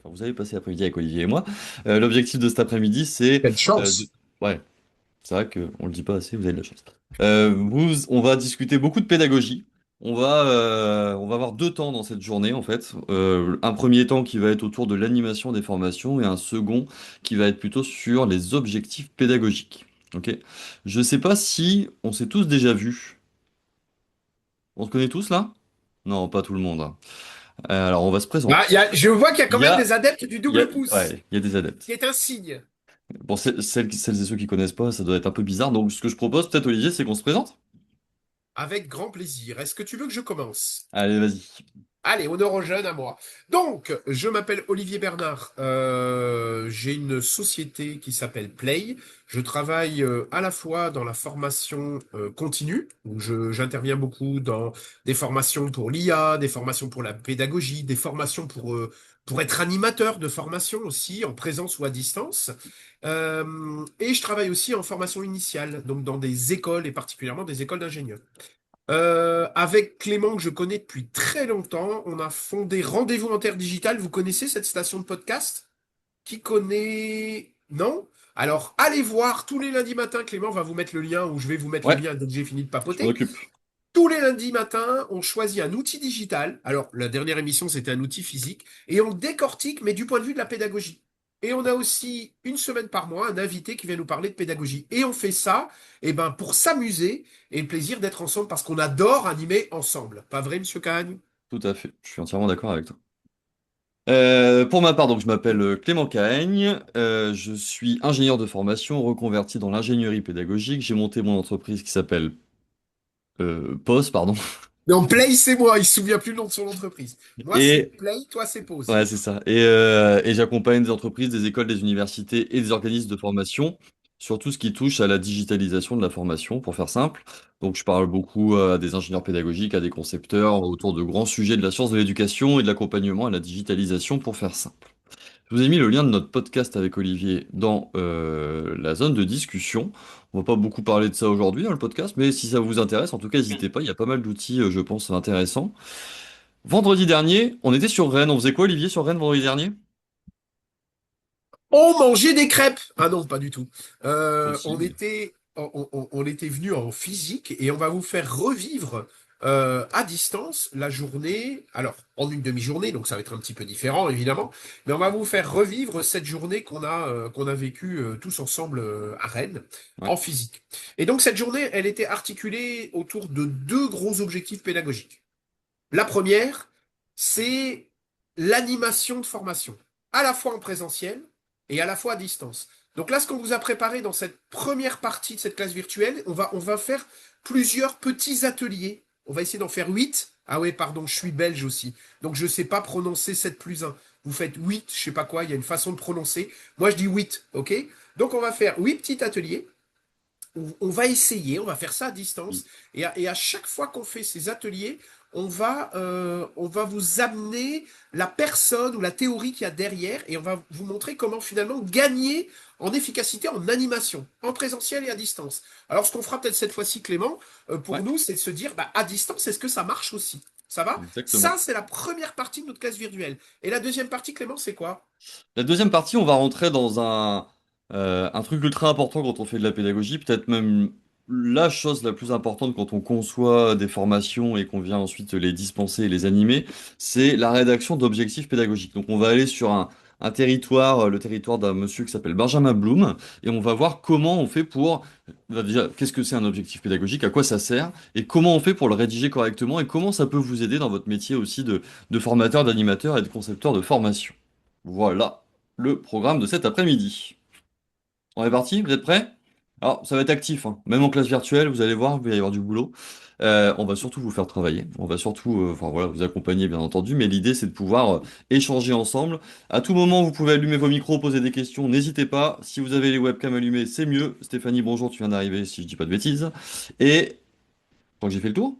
enfin, vous allez passer l'après-midi avec Olivier et moi. L'objectif de cet après-midi, c'est... Quelle euh, chance! de- Ouais, c'est vrai qu'on le dit pas assez, vous avez de la chance. On va discuter beaucoup de pédagogie. On va avoir deux temps dans cette journée, en fait. Un premier temps qui va être autour de l'animation des formations et un second qui va être plutôt sur les objectifs pédagogiques. Ok? Je sais pas si on s'est tous déjà vus. On se connaît tous là? Non, pas tout le monde, hein. Alors, on va se Bah, présenter. je vois qu'il y a Il quand y même des a, adeptes du double pouce, ouais, il y a des qui adeptes. est un signe. Pour celles et ceux qui connaissent pas, ça doit être un peu bizarre. Donc, ce que je propose, peut-être, Olivier, c'est qu'on se présente. Avec grand plaisir. Est-ce que tu veux que je commence? Allez, vas-y. Allez, honneur aux jeunes, à moi. Donc, je m'appelle Olivier Bernard. J'ai une société qui s'appelle Play. Je travaille à la fois dans la formation continue, où j'interviens beaucoup dans des formations pour l'IA, des formations pour la pédagogie, des formations pour être animateur de formation aussi, en présence ou à distance. Et je travaille aussi en formation initiale, donc dans des écoles et particulièrement des écoles d'ingénieurs. Avec Clément, que je connais depuis très longtemps, on a fondé Rendez-vous Interdigital. Vous connaissez cette station de podcast? Qui connaît? Non? Alors, allez voir tous les lundis matins. Clément va vous mettre le lien, ou je vais vous mettre le Ouais, lien dès que j'ai fini de je m'en papoter. occupe. Tous les lundis matins, on choisit un outil digital. Alors, la dernière émission, c'était un outil physique. Et on décortique, mais du point de vue de la pédagogie. Et on a aussi, une semaine par mois, un invité qui vient nous parler de pédagogie. Et on fait ça, eh ben, pour s'amuser et le plaisir d'être ensemble parce qu'on adore animer ensemble. Pas vrai, monsieur Cagne? Tout à fait. Je suis entièrement d'accord avec toi. Pour ma part, donc, je m'appelle Clément Cahagne. Je suis ingénieur de formation reconverti dans l'ingénierie pédagogique. J'ai monté mon entreprise qui s'appelle POS, pardon. Non, Play, c'est moi. Il se souvient plus le nom de son entreprise. Moi, c'est Et Play, toi, c'est Pause. ouais, c'est ça. Et j'accompagne des entreprises, des écoles, des universités et des organismes de formation sur tout ce qui touche à la digitalisation de la formation, pour faire simple. Donc, je parle beaucoup à des ingénieurs pédagogiques, à des concepteurs, autour de grands sujets de la science de l'éducation et de l'accompagnement à la digitalisation, pour faire simple. Je vous ai mis le lien de notre podcast avec Olivier dans la zone de discussion. On va pas beaucoup parler de ça aujourd'hui dans le podcast, mais si ça vous intéresse, en tout cas, n'hésitez pas. Il y a pas mal d'outils, je pense, intéressants. Vendredi dernier, on était sur Rennes. On faisait quoi, Olivier, sur Rennes vendredi dernier? On mangeait des crêpes. Ah non, pas du tout. On Possible. était, on était venu en physique et on va vous faire revivre à distance la journée. Alors, en une demi-journée, donc ça va être un petit peu différent, évidemment. Mais on va vous faire revivre cette journée qu'on a vécue tous ensemble à Rennes, Ouais. en physique. Et donc, cette journée, elle était articulée autour de deux gros objectifs pédagogiques. La première, c'est l'animation de formation, à la fois en présentiel et à la fois à distance. Donc là, ce qu'on vous a préparé dans cette première partie de cette classe virtuelle, on va faire plusieurs petits ateliers. On va essayer d'en faire 8. Ah ouais, pardon, je suis belge aussi. Donc je ne sais pas prononcer 7 plus un. Vous faites 8, je sais pas quoi, il y a une façon de prononcer. Moi, je dis 8, ok? Donc on va faire 8 petits ateliers. On va essayer, on va faire ça à distance, et à chaque fois qu'on fait ces ateliers, on va vous amener la personne ou la théorie qu'il y a derrière, et on va vous montrer comment finalement gagner en efficacité en animation, en présentiel et à distance. Alors ce qu'on fera peut-être cette fois-ci, Clément, pour Ouais, nous, c'est de se dire, bah, à distance, est-ce que ça marche aussi? Ça va? Ça, exactement. c'est la première partie de notre classe virtuelle. Et la deuxième partie, Clément, c'est quoi? La deuxième partie, on va rentrer dans un truc ultra important quand on fait de la pédagogie, peut-être même la chose la plus importante quand on conçoit des formations et qu'on vient ensuite les dispenser et les animer, c'est la rédaction d'objectifs pédagogiques. Donc on va aller sur un territoire, le territoire d'un monsieur qui s'appelle Benjamin Bloom, et on va voir comment on fait pour, déjà, qu'est-ce que c'est un objectif pédagogique, à quoi ça sert, et comment on fait pour le rédiger correctement, et comment ça peut vous aider dans votre métier aussi de formateur, d'animateur et de concepteur de formation. Voilà le programme de cet après-midi. On est parti, vous êtes prêts? Alors, ça va être actif, hein. Même en classe virtuelle, vous allez voir, il va y avoir du boulot. On va surtout vous faire travailler. On va surtout, enfin voilà, vous accompagner, bien entendu, mais l'idée, c'est de pouvoir échanger ensemble. À tout moment, vous pouvez allumer vos micros, poser des questions, n'hésitez pas. Si vous avez les webcams allumées, c'est mieux. Stéphanie, bonjour, tu viens d'arriver, si je dis pas de bêtises. Et, je crois que j'ai fait le tour.